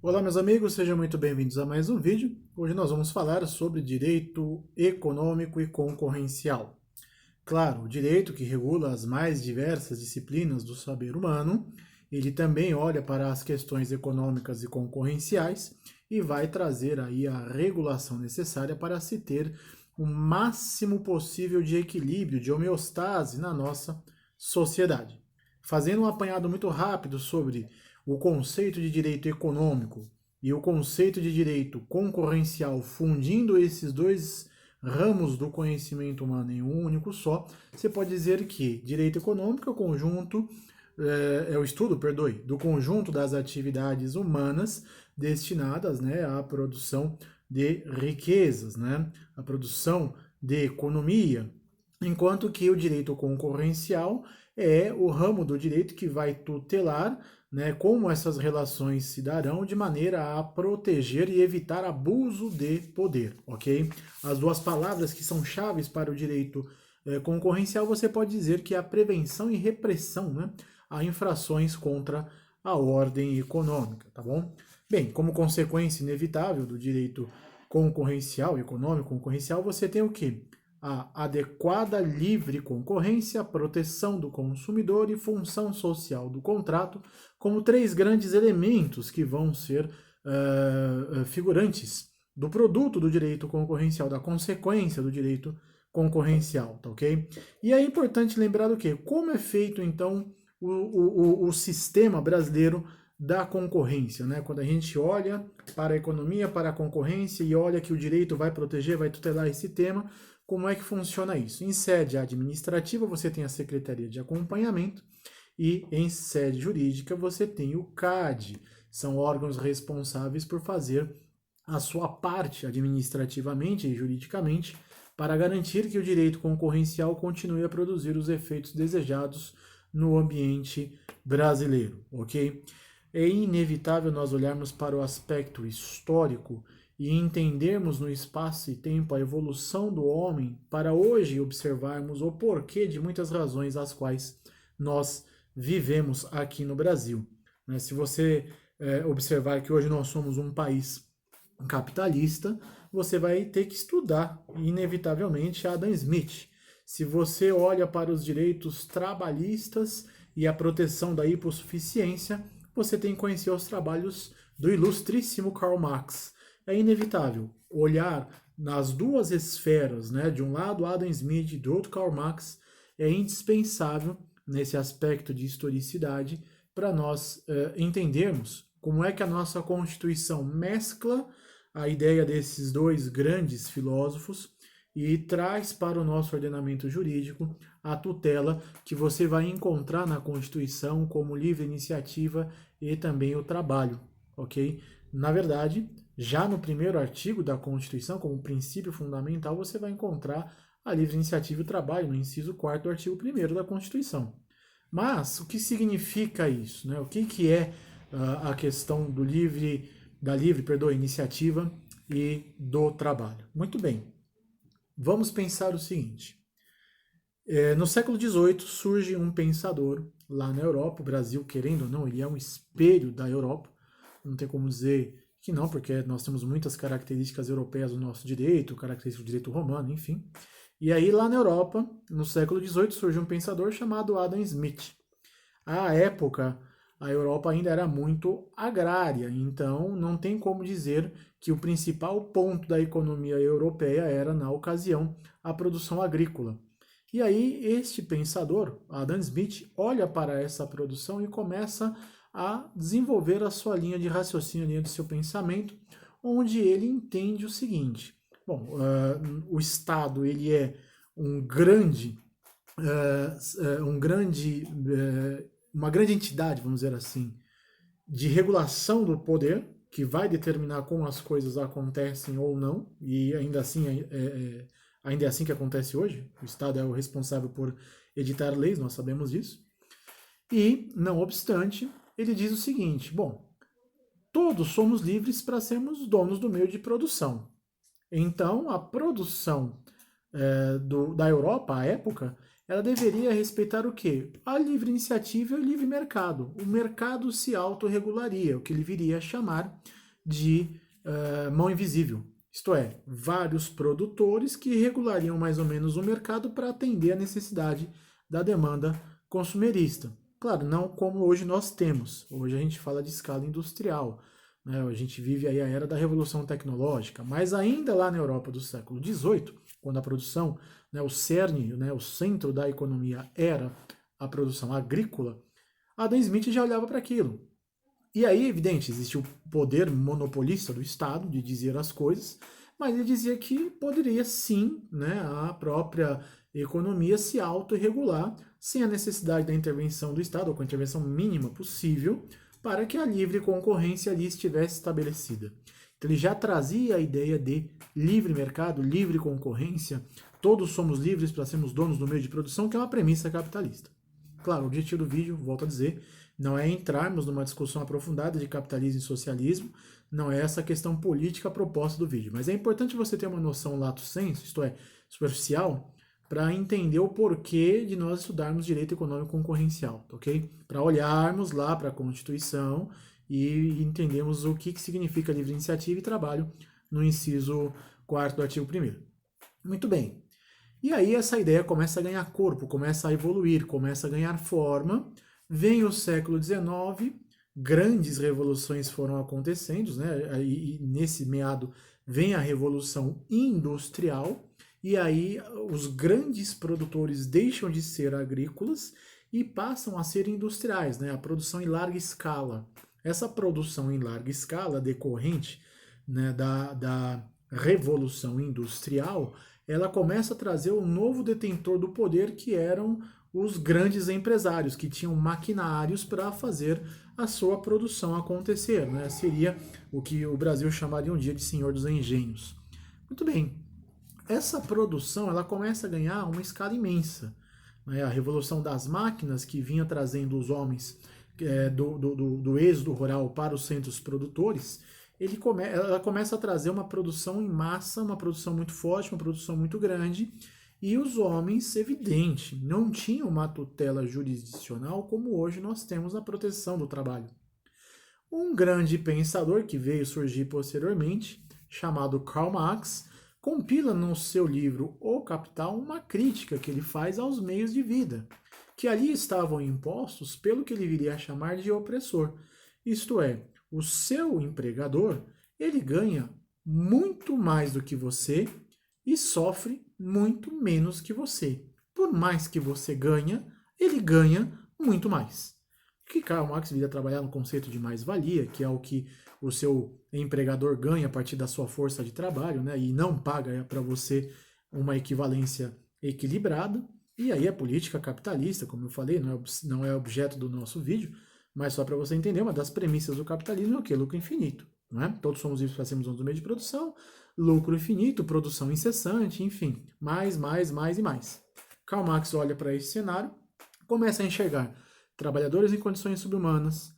Olá, meus amigos, sejam muito bem-vindos a mais um vídeo. Hoje nós vamos falar sobre direito econômico e concorrencial. Claro, o direito que regula as mais diversas disciplinas do saber humano, ele também olha para as questões econômicas e concorrenciais e vai trazer aí a regulação necessária para se ter o máximo possível de equilíbrio, de homeostase na nossa sociedade. Fazendo um apanhado muito rápido sobre o conceito de direito econômico e o conceito de direito concorrencial, fundindo esses dois ramos do conhecimento humano em um único só, você pode dizer que direito econômico é o conjunto, é o estudo, perdoe, do conjunto das atividades humanas destinadas, né, à produção de riquezas, né, à produção de economia, enquanto que o direito concorrencial é o ramo do direito que vai tutelar, né, como essas relações se darão de maneira a proteger e evitar abuso de poder, ok? As duas palavras que são chaves para o direito concorrencial, você pode dizer que é a prevenção e repressão, né, a infrações contra a ordem econômica, tá bom? Bem, como consequência inevitável do direito concorrencial, econômico concorrencial, você tem o quê? A adequada livre concorrência, proteção do consumidor e função social do contrato, como três grandes elementos que vão ser figurantes do produto do direito concorrencial, da consequência do direito concorrencial, tá ok? E é importante lembrar do que? Como é feito, então, o sistema brasileiro da concorrência, né? Quando a gente olha para a economia, para a concorrência e olha que o direito vai proteger, vai tutelar esse tema, como é que funciona isso? Em sede administrativa, você tem a Secretaria de Acompanhamento e em sede jurídica, você tem o CAD. São órgãos responsáveis por fazer a sua parte administrativamente e juridicamente para garantir que o direito concorrencial continue a produzir os efeitos desejados no ambiente brasileiro, ok? É inevitável nós olharmos para o aspecto histórico e entendermos no espaço e tempo a evolução do homem para hoje observarmos o porquê de muitas razões as quais nós vivemos aqui no Brasil. Se você observar que hoje nós somos um país capitalista, você vai ter que estudar, inevitavelmente, Adam Smith. Se você olha para os direitos trabalhistas e a proteção da hipossuficiência, você tem que conhecer os trabalhos do ilustríssimo Karl Marx. É inevitável olhar nas duas esferas, né? De um lado Adam Smith e do outro Karl Marx, é indispensável nesse aspecto de historicidade para nós entendermos como é que a nossa Constituição mescla a ideia desses dois grandes filósofos e traz para o nosso ordenamento jurídico a tutela que você vai encontrar na Constituição como livre iniciativa e também o trabalho, ok? Na verdade, já no primeiro artigo da Constituição, como princípio fundamental, você vai encontrar a livre iniciativa e o trabalho, no inciso 4º do artigo 1º da Constituição. Mas, o que significa isso? Né? O que é a questão da livre iniciativa e do trabalho? Muito bem, vamos pensar o seguinte. No século XVIII surge um pensador lá na Europa, o Brasil, querendo ou não, ele é um espelho da Europa, não tem como dizer que não, porque nós temos muitas características europeias do nosso direito, características do direito romano, enfim. E aí lá na Europa, no século XVIII, surge um pensador chamado Adam Smith. À época, a Europa ainda era muito agrária, então não tem como dizer que o principal ponto da economia europeia era, na ocasião, a produção agrícola. E aí, este pensador, Adam Smith, olha para essa produção e começa a desenvolver a sua linha de raciocínio, a linha do seu pensamento, onde ele entende o seguinte: bom, o Estado ele é um grande, uma grande entidade, vamos dizer assim, de regulação do poder, que vai determinar como as coisas acontecem ou não, e ainda assim ainda é assim que acontece hoje. O Estado é o responsável por editar leis, nós sabemos disso. E, não obstante, ele diz o seguinte: bom, todos somos livres para sermos donos do meio de produção. Então, a produção da Europa, à época, ela deveria respeitar o quê? A livre iniciativa e o livre mercado. O mercado se autorregularia, o que ele viria a chamar de mão invisível. Isto é, vários produtores que regulariam mais ou menos o mercado para atender a necessidade da demanda consumerista. Claro, não como hoje nós temos. Hoje a gente fala de escala industrial, né? A gente vive aí a era da revolução tecnológica, mas ainda lá na Europa do século XVIII, quando a produção, né, o cerne, né, o centro da economia era a produção agrícola, Adam Smith já olhava para aquilo. E aí, evidente, existe o poder monopolista do Estado de dizer as coisas, mas ele dizia que poderia sim, né, a própria economia se autorregular sem a necessidade da intervenção do Estado, ou com a intervenção mínima possível, para que a livre concorrência ali estivesse estabelecida. Então ele já trazia a ideia de livre mercado, livre concorrência, todos somos livres para sermos donos do meio de produção, que é uma premissa capitalista. Claro, o objetivo do vídeo, volto a dizer, não é entrarmos numa discussão aprofundada de capitalismo e socialismo, não é essa a questão política proposta do vídeo, mas é importante você ter uma noção lato sensu, isto é, superficial, para entender o porquê de nós estudarmos direito econômico concorrencial, ok? Para olharmos lá para a Constituição e entendermos o que significa livre iniciativa e trabalho no inciso 4º do artigo 1º. Muito bem. E aí essa ideia começa a ganhar corpo, começa a evoluir, começa a ganhar forma. Vem o século XIX, grandes revoluções foram acontecendo, né? E nesse meado vem a Revolução Industrial, e aí os grandes produtores deixam de ser agrícolas e passam a ser industriais, né? A produção em larga escala. Essa produção em larga escala, decorrente, né, da Revolução Industrial, ela começa a trazer o novo detentor do poder, que eram os grandes empresários, que tinham maquinários para fazer a sua produção acontecer, né? Seria o que o Brasil chamaria um dia de senhor dos engenhos. Muito bem, essa produção ela começa a ganhar uma escala imensa, né? A revolução das máquinas, que vinha trazendo os homens do êxodo rural para os centros produtores, ela começa a trazer uma produção em massa, uma produção muito forte, uma produção muito grande, e os homens, evidente, não tinham uma tutela jurisdicional como hoje nós temos na proteção do trabalho. Um grande pensador que veio surgir posteriormente, chamado Karl Marx, compila no seu livro O Capital uma crítica que ele faz aos meios de vida, que ali estavam impostos pelo que ele viria a chamar de opressor. Isto é, o seu empregador, ele ganha muito mais do que você e sofre muito menos que você. Por mais que você ganha, ele ganha muito mais. Que Karl Marx viria trabalhar no conceito de mais-valia, que é o que o seu empregador ganha a partir da sua força de trabalho, né, e não paga para você uma equivalência equilibrada. E aí a política capitalista, como eu falei, não é objeto do nosso vídeo, mas só para você entender, uma das premissas do capitalismo é o quê? Lucro infinito. Não é? Todos somos livres para sermos donos do meio de produção, lucro infinito, produção incessante, enfim, mais e mais. Karl Marx olha para esse cenário, começa a enxergar trabalhadores em condições subhumanas,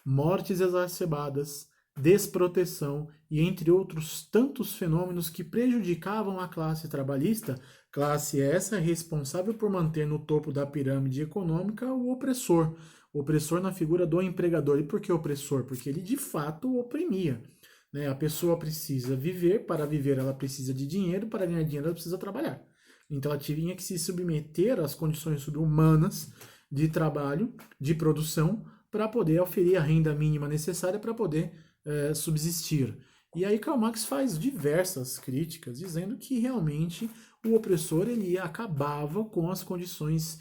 mortes exacerbadas, desproteção e entre outros tantos fenômenos que prejudicavam a classe trabalhista, classe essa responsável por manter no topo da pirâmide econômica o opressor na figura do empregador. E por que opressor? Porque ele de fato oprimia. Né? A pessoa precisa viver, para viver ela precisa de dinheiro, para ganhar dinheiro ela precisa trabalhar. Então ela tinha que se submeter às condições subhumanas de trabalho, de produção, para poder oferir a renda mínima necessária para poder subsistir. E aí Karl Marx faz diversas críticas, dizendo que realmente o opressor ele acabava com as condições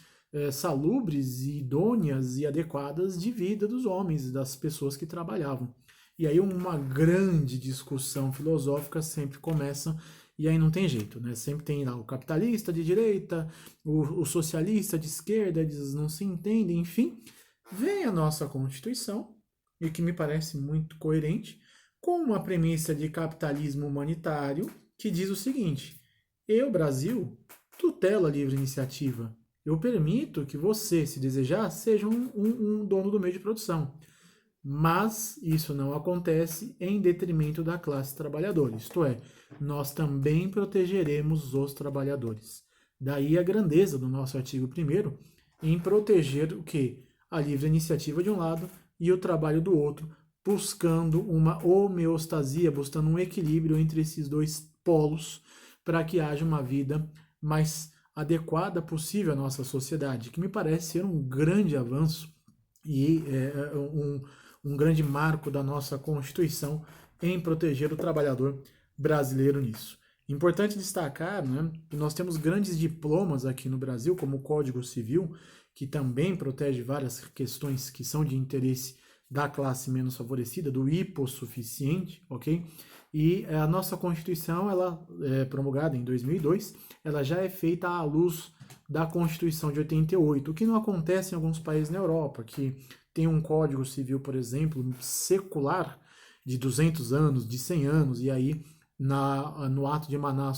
salubres, idôneas e adequadas de vida dos homens, das pessoas que trabalhavam. E aí uma grande discussão filosófica sempre começa, e aí não tem jeito, né? Sempre tem lá o capitalista de direita, o socialista de esquerda, eles não se entendem, enfim. Vem a nossa Constituição, e que me parece muito coerente, com uma premissa de capitalismo humanitário que diz o seguinte: eu, Brasil, tutelo a livre iniciativa. Eu permito que você, se desejar, seja um dono do meio de produção. Mas isso não acontece em detrimento da classe trabalhadora. Isto é, nós também protegeremos os trabalhadores. Daí a grandeza do nosso artigo 1º em proteger o quê? A livre iniciativa de um lado e o trabalho do outro, buscando uma homeostasia, buscando um equilíbrio entre esses dois polos, para que haja uma vida mais adequada possível à nossa sociedade, que me parece ser um grande avanço e um grande marco da nossa Constituição em proteger o trabalhador brasileiro nisso. Importante destacar, né, que nós temos grandes diplomas aqui no Brasil, como o Código Civil, que também protege várias questões que são de interesse da classe menos favorecida, do hipossuficiente, ok? E a nossa Constituição, ela é promulgada em 2002, ela já é feita à luz da Constituição de 88, o que não acontece em alguns países na Europa, que tem um Código Civil, por exemplo, secular, de 200 anos, de 100 anos, e aí no ato de emanar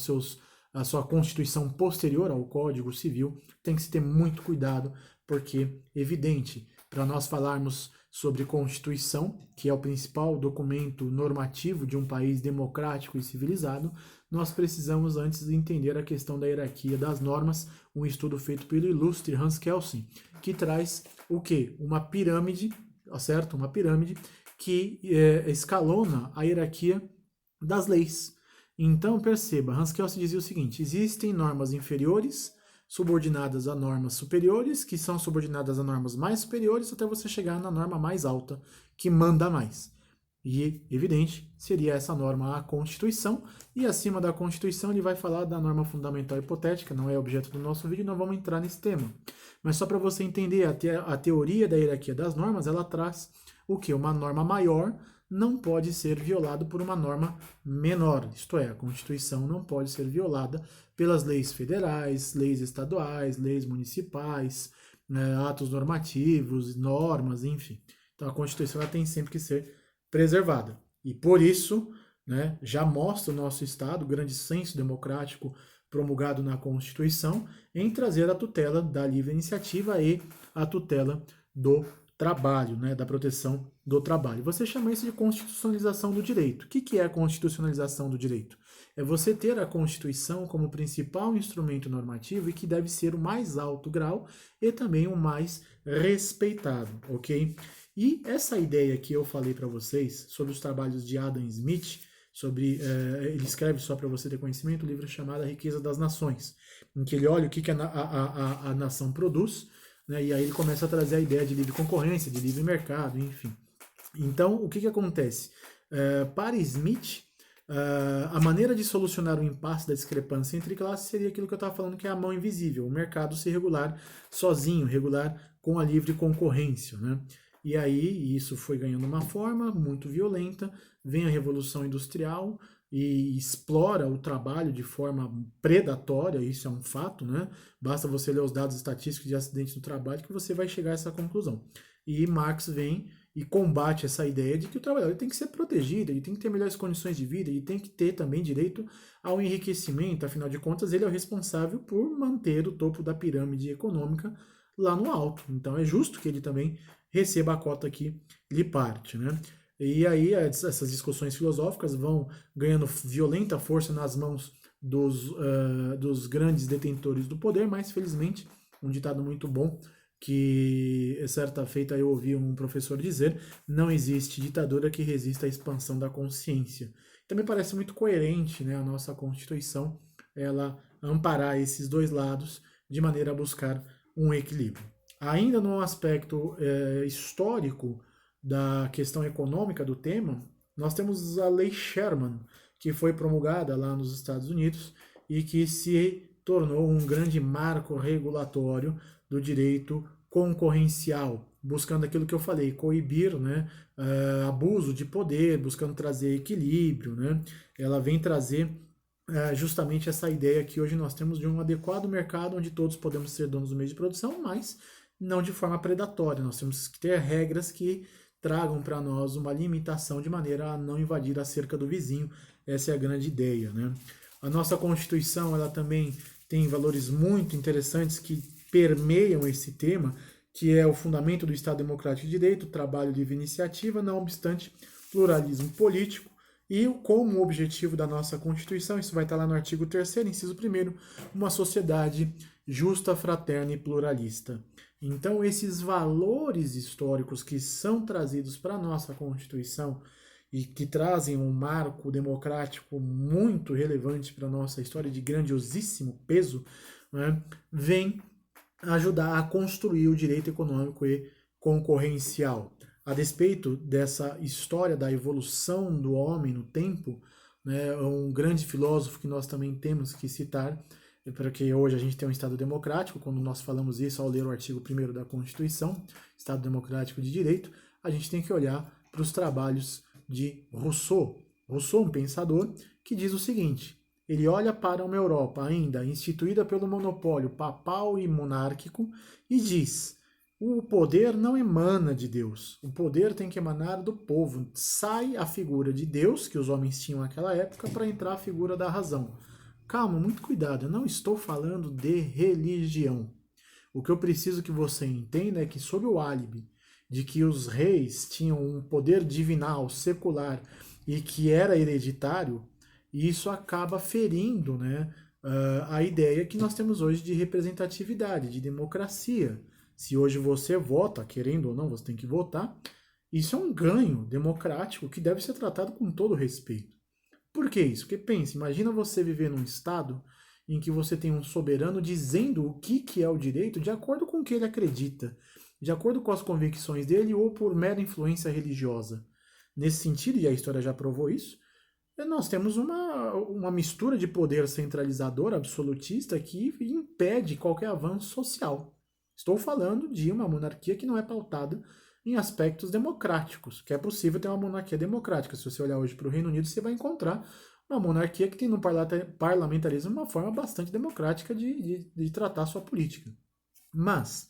a sua Constituição posterior ao Código Civil, tem que se ter muito cuidado, porque, evidente, para nós falarmos sobre Constituição, que é o principal documento normativo de um país democrático e civilizado, nós precisamos antes entender a questão da hierarquia das normas, um estudo feito pelo ilustre Hans Kelsen, que traz o quê? Uma pirâmide, certo? Uma pirâmide que escalona a hierarquia das leis. Então, perceba, Hans Kelsen dizia o seguinte: existem normas inferiores subordinadas a normas superiores, que são subordinadas a normas mais superiores, até você chegar na norma mais alta, que manda mais. E, evidente, seria essa norma a Constituição, e acima da Constituição ele vai falar da norma fundamental hipotética, não é objeto do nosso vídeo, não vamos entrar nesse tema. Mas só para você entender, a teoria da hierarquia das normas, ela traz o que? Uma norma maior não pode ser violado por uma norma menor. Isto é, a Constituição não pode ser violada pelas leis federais, leis estaduais, leis municipais, atos normativos, normas, enfim. Então a Constituição ela tem sempre que ser preservada. E por isso, né, já mostra o nosso Estado, o grande senso democrático promulgado na Constituição, em trazer a tutela da livre iniciativa e a tutela do trabalho, né, da proteção do trabalho. Você chama isso de constitucionalização do direito. O que é a constitucionalização do direito? É você ter a Constituição como principal instrumento normativo e que deve ser o mais alto grau e também o mais respeitado, ok? E essa ideia que eu falei para vocês sobre os trabalhos de Adam Smith, ele escreve, só para você ter conhecimento, um livro chamado A Riqueza das Nações, em que ele olha o que a nação produz, né, e aí ele começa a trazer a ideia de livre concorrência, de livre mercado, enfim. Então, o que acontece? Para Smith, a maneira de solucionar o impasse da discrepância entre classes seria aquilo que eu estava falando, que é a mão invisível, o mercado se regular sozinho, regular com a livre concorrência, né? E aí isso foi ganhando uma forma muito violenta, vem a Revolução Industrial e explora o trabalho de forma predatória, isso é um fato, né? Basta você ler os dados estatísticos de acidentes do trabalho que você vai chegar a essa conclusão. E Marx vem e combate essa ideia de que o trabalhador tem que ser protegido, ele tem que ter melhores condições de vida, ele tem que ter também direito ao enriquecimento, afinal de contas ele é o responsável por manter o topo da pirâmide econômica lá no alto. Então é justo que ele também receba a cota que lhe parte, né? E aí essas discussões filosóficas vão ganhando violenta força nas mãos dos grandes detentores do poder, mas felizmente, um ditado muito bom, que certa feita eu ouvi um professor dizer: não existe ditadura que resista à expansão da consciência. Também parece muito coerente, né, a nossa Constituição, ela amparar esses dois lados de maneira a buscar um equilíbrio. Ainda no aspecto histórico da questão econômica do tema, nós temos a Lei Sherman, que foi promulgada lá nos Estados Unidos e que se tornou um grande marco regulatório do direito concorrencial, buscando aquilo que eu falei, coibir, né, abuso de poder, buscando trazer equilíbrio, né? Ela vem trazer justamente essa ideia que hoje nós temos de um adequado mercado onde todos podemos ser donos do meio de produção, mas não de forma predatória. Nós temos que ter regras que tragam para nós uma limitação de maneira a não invadir a cerca do vizinho. Essa é a grande ideia, né? A nossa Constituição, ela também tem valores muito interessantes que permeiam esse tema, que é o fundamento do Estado Democrático de Direito, trabalho livre iniciativa, não obstante pluralismo político E como objetivo da nossa Constituição, isso vai estar lá no artigo 3º, inciso 1º, uma sociedade justa, fraterna e pluralista. Então, esses valores históricos que são trazidos para a nossa Constituição e que trazem um marco democrático muito relevante para a nossa história, de grandiosíssimo peso, né, vem ajudar a construir o direito econômico e concorrencial. A despeito dessa história da evolução do homem no tempo, né, um grande filósofo que nós também temos que citar, porque hoje a gente tem um Estado democrático, quando nós falamos isso ao ler o artigo 1º da Constituição, Estado Democrático de Direito, a gente tem que olhar para os trabalhos de Rousseau. Rousseau, um pensador, que diz o seguinte: ele olha para uma Europa ainda instituída pelo monopólio papal e monárquico e diz: o poder não emana de Deus, o poder tem que emanar do povo. Sai a figura de Deus, que os homens tinham naquela época, para entrar a figura da razão. Calma, muito cuidado, eu não estou falando de religião. O que eu preciso que você entenda é que, sob o álibi de que os reis tinham um poder divinal, secular, e que era hereditário, isso acaba ferindo, né, a ideia que nós temos hoje de representatividade, de democracia. Se hoje você vota, querendo ou não, você tem que votar, isso é um ganho democrático que deve ser tratado com todo respeito. Por que isso? Porque pensa, imagina você viver num estado em que você tem um soberano dizendo o que é o direito de acordo com o que ele acredita, de acordo com as convicções dele ou por mera influência religiosa. Nesse sentido, e a história já provou isso, nós temos uma mistura de poder centralizador, absolutista, que impede qualquer avanço social. Estou falando de uma monarquia que não é pautada em aspectos democráticos, que é possível ter uma monarquia democrática. Se você olhar hoje para o Reino Unido, você vai encontrar uma monarquia que tem no parlamentarismo uma forma bastante democrática de tratar a sua política. Mas,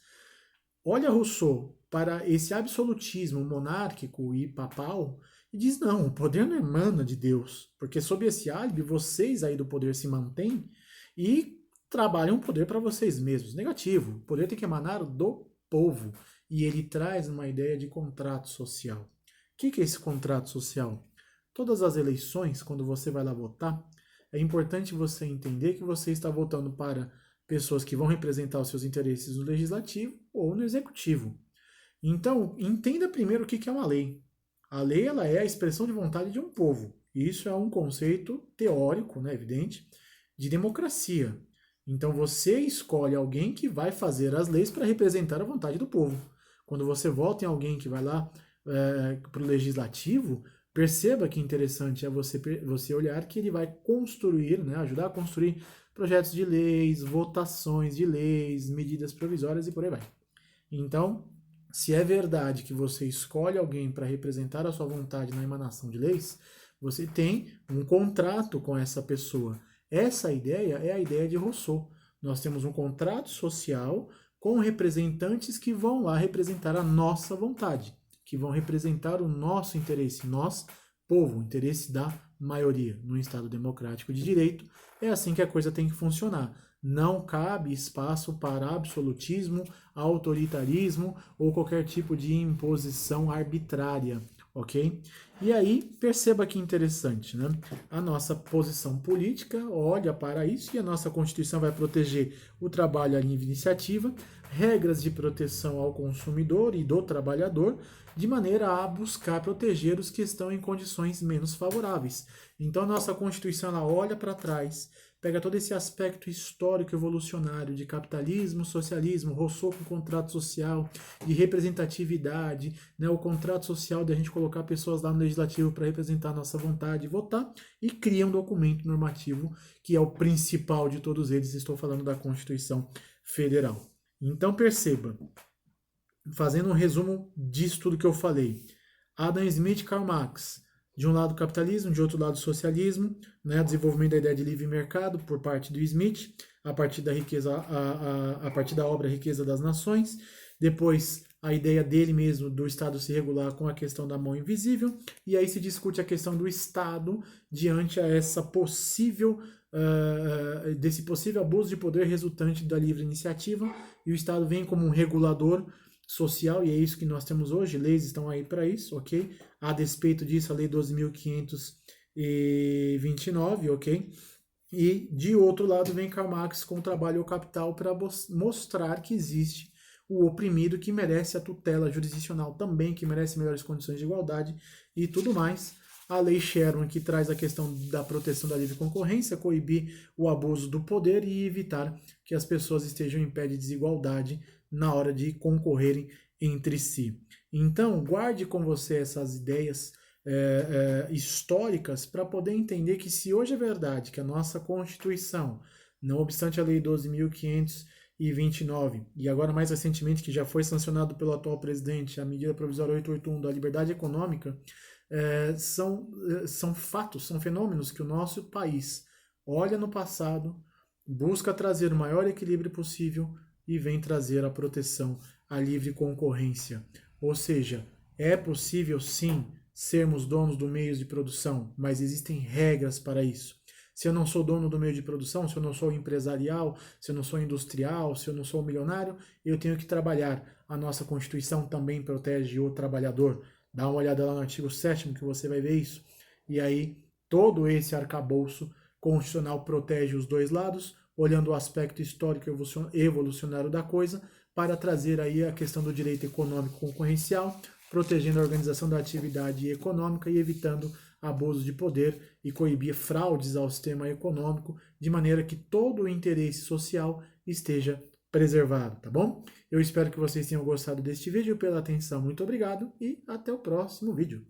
olha Rousseau para esse absolutismo monárquico e papal e diz: não, o poder não emana de Deus, porque sob esse álibi vocês aí do poder se mantêm e trabalham o poder para vocês mesmos. Negativo, o poder tem que emanar do povo. E ele traz uma ideia de contrato social. O que é esse contrato social? Todas as eleições, quando você vai lá votar, é importante você entender que você está votando para pessoas que vão representar os seus interesses no legislativo ou no executivo. Então, entenda primeiro o que é uma lei. A lei, ela é a expressão de vontade de um povo. E isso é um conceito teórico, né, evidente, de democracia. Então você escolhe alguém que vai fazer as leis para representar a vontade do povo. Quando você vota em alguém que vai lá para o legislativo, perceba que interessante é você olhar que ele vai construir, né, ajudar a construir projetos de leis, votações de leis, medidas provisórias e por aí vai. Então, se é verdade que você escolhe alguém para representar a sua vontade na emanação de leis, você tem um contrato com essa pessoa. Essa ideia é a ideia de Rousseau. Nós temos um contrato social com representantes que vão lá representar a nossa vontade, que vão representar o nosso interesse, nós, povo, o interesse da maioria. No Estado democrático de direito, é assim que a coisa tem que funcionar. Não cabe espaço para absolutismo, autoritarismo ou qualquer tipo de imposição arbitrária, ok? E aí, perceba que interessante, né? A nossa posição política olha para isso e a nossa Constituição vai proteger o trabalho à livre iniciativa, regras de proteção ao consumidor e do trabalhador, de maneira a buscar proteger os que estão em condições menos favoráveis. Então, a nossa Constituição ela olha para trás, pega todo esse aspecto histórico evolucionário de capitalismo, socialismo, Rousseau com contrato social, de representatividade, né, o contrato social de a gente colocar pessoas lá no legislativo para representar a nossa vontade e votar, e cria um documento normativo que é o principal de todos eles, estou falando da Constituição Federal. Então perceba, fazendo um resumo disso tudo que eu falei, Adam Smith e Karl Marx, de um lado capitalismo, de outro lado socialismo, né, desenvolvimento da ideia de livre mercado por parte do Smith, a partir da riqueza, a partir da obra Riqueza das Nações, depois a ideia dele mesmo do Estado se regular com a questão da mão invisível, e aí se discute a questão do Estado diante a essa possível desse possível abuso de poder resultante da livre iniciativa, e o Estado vem como um regulador social, e é isso que nós temos hoje, leis estão aí para isso, ok? A despeito disso, a Lei 12.500 29, ok? E de outro lado vem Karl Marx com o trabalho ao capital para mostrar que existe o oprimido que merece a tutela jurisdicional também, que merece melhores condições de igualdade e tudo mais. A lei Sherman, que traz a questão da proteção da livre concorrência, coibir o abuso do poder e evitar que as pessoas estejam em pé de desigualdade na hora de concorrerem entre si. Então, guarde com você essas ideias históricas para poder entender que se hoje é verdade que a nossa Constituição, não obstante a Lei 12.529, e agora mais recentemente que já foi sancionado pelo atual presidente, a medida provisória 881 da liberdade econômica, são fatos, são fenômenos que o nosso país olha no passado, busca trazer o maior equilíbrio possível e vem trazer a proteção à livre concorrência. Ou seja, é possível sim sermos donos do meio de produção, mas existem regras para isso. Se eu não sou dono do meio de produção, se eu não sou empresarial, se eu não sou industrial, se eu não sou milionário, eu tenho que trabalhar. A nossa Constituição também protege o trabalhador. Dá uma olhada lá no artigo 7º que você vai ver isso. E aí, todo esse arcabouço constitucional protege os dois lados, olhando o aspecto histórico evolucionário da coisa, para trazer aí a questão do direito econômico concorrencial, protegendo a organização da atividade econômica e evitando abuso de poder e coibir fraudes ao sistema econômico, de maneira que todo o interesse social esteja preservado, tá bom? Eu espero que vocês tenham gostado deste vídeo. Pela atenção, muito obrigado e até o próximo vídeo.